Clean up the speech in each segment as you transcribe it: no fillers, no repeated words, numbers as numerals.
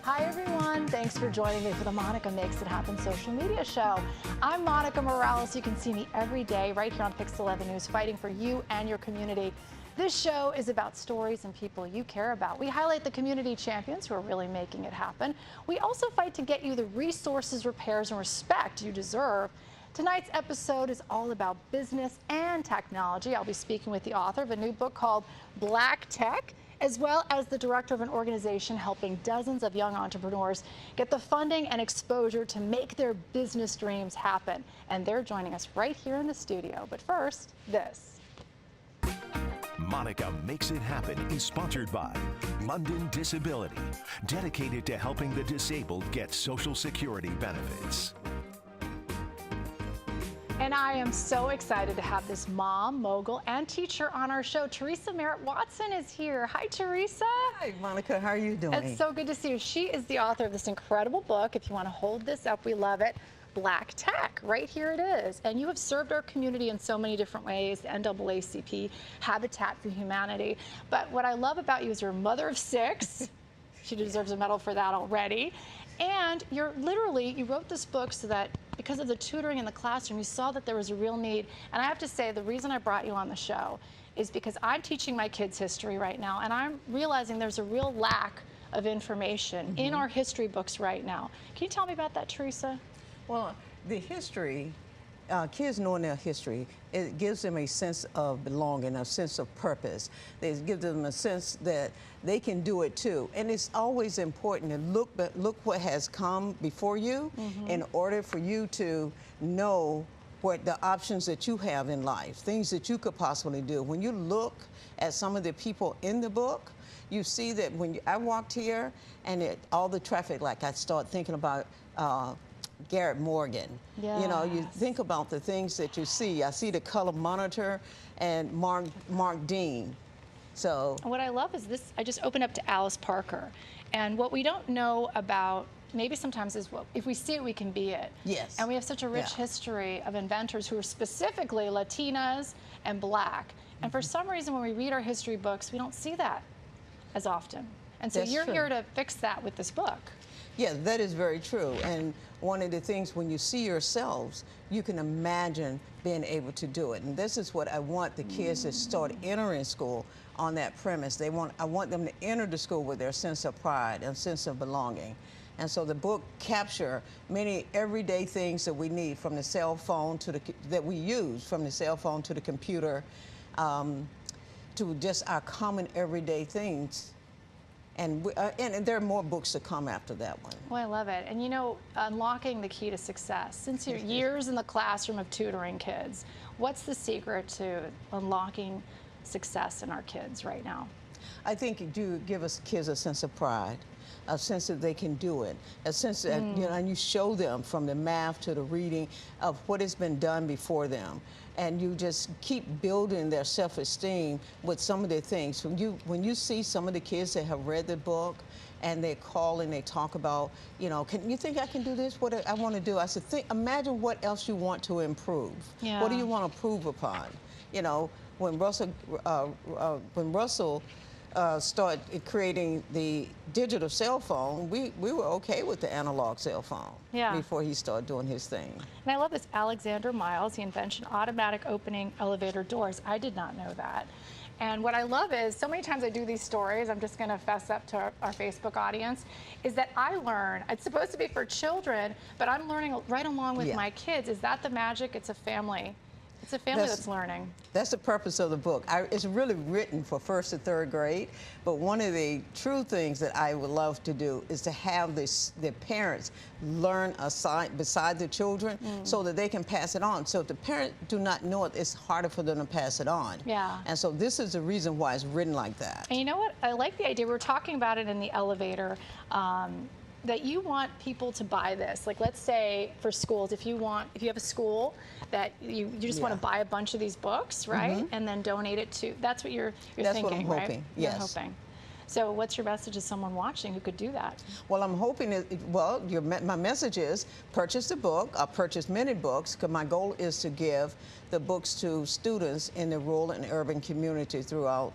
Hi everyone, thanks for joining me for the Monica Makes It Happen social media show. I'm Monica Morales. You can see me every day right here on pix11 News fighting for you and your community. This show is about stories and people you care about. We highlight the community champions who are really making it happen. We also fight to get you the resources, repairs, and respect you deserve. Tonight's episode is all about business and technology. I'll be speaking with the author of a new book called Black Tech, as well as the director of an organization helping dozens of young entrepreneurs get the funding and exposure to make their business dreams happen. And they're joining us right here in the studio. But first, this. Monica Makes It Happen is sponsored by London Disability, dedicated to helping the disabled get Social Security benefits. And I am so excited to have this mom, mogul, and teacher on our show. Theresa Merritt-Watson is here. Hi, Theresa. Hi, Monica. How are you doing? It's so good to see you. She is the author of this incredible book. If you want to hold this up, we love it. Black Tech. Right here it is. And you have served our community in so many different ways, the NAACP, Habitat for Humanity. But what I love about you is you're a mother of 6. She deserves a medal for that already. And you wrote this book so that because of the tutoring in the classroom, you saw that there was a real need. And I have to say, the reason I brought you on the show is because I'm teaching my kids history right now, and I'm realizing there's a real lack of information in our history books right now. Can you tell me about that, Theresa? Well, the history, kids knowing their history, it gives them a sense of belonging, a sense of purpose. It gives them a sense that they can do it too. And it's always important to look what has come before you in order for you to know what the options that you have in life, things that you could possibly do. When you look at some of the people in the book, you see that when I walked here and all the traffic, like I start thinking about Garrett Morgan. Yes. You know, you think about the things that you see. I see the color monitor and Mark Dean. So what I love is this. I just opened up to Alice Parker, and what we don't know about maybe sometimes is if we see it, we can be it. Yes. And we have such a rich history of inventors who are specifically Latinas and Black. And for some reason, when we read our history books, we don't see that as often. And so you're here to fix that with this book. Yeah, that is very true. And one of the things, when you see yourselves, you can imagine being able to do it. And this is what I want the kids to start entering school on that premise. I want them to enter the school with their sense of pride and sense of belonging. And so the book captures many everyday things that we need, from the cell phone that we use, from the cell phone to the computer, to just our common everyday things. And there are more books to come after that one. Well, I love it. And you know, unlocking the key to success. Since your years in the classroom of tutoring kids, what's the secret to unlocking success in our kids right now? I think you give us kids a sense of pride, a sense that they can do it, a sense that, you know, and you show them from the math to the reading of what has been done before them. And you just keep building their self-esteem with some of the things. When you see some of the kids that have read the book and they call and they talk about, you know, can you think I can do this? What I want to do? I said, imagine what else you want to improve. Yeah. What do you want to improve upon? You know, when Russell started creating the digital cell phone, we were okay with the analog cell phone before he started doing his thing. And I love this. Alexander Miles, he invented automatic opening elevator doors. I did not know that. And what I love is, so many times I do these stories, I'm just going to fess up to our Facebook audience, is that I learn, it's supposed to be for children, but I'm learning right along with my kids. Is that the magic? It's a family. It's a family that's learning. That's the purpose of the book. It's really written for 1st to 3rd grade, but one of the true things that I would love to do is to have the parents learn beside the children so that they can pass it on. So if the parents do not know it, it's harder for them to pass it on. Yeah. And so this is the reason why it's written like that. And you know what? I like the idea. We were talking about it in the elevator. That you want people to buy this. Like, let's say for schools, if you have a school that you just want to buy a bunch of these books, right? And then donate it to, that's what you're thinking, right? That's what I'm hoping, yes. You're hoping. So what's your message to someone watching who could do that? Well, I'm hoping my message is purchase the book. I'll purchase many books, because my goal is to give the books to students in the rural and urban community throughout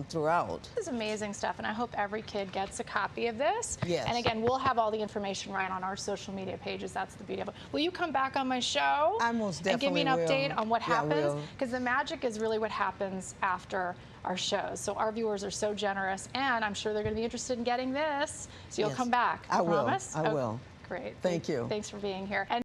throughout. This is amazing stuff, and I hope every kid gets a copy of this. Yes. And again, we'll have all the information right on our social media pages. That's the beauty of it. Will you come back on my show? I most definitely and give me an update on what Yeah, I happens? will. Because the magic is really what happens after our shows. So our viewers are so generous, and I'm sure they're going to be interested in getting this. So you'll Yes. come back. I will. Promise? I will. Great. Thank you. Thanks for being here. And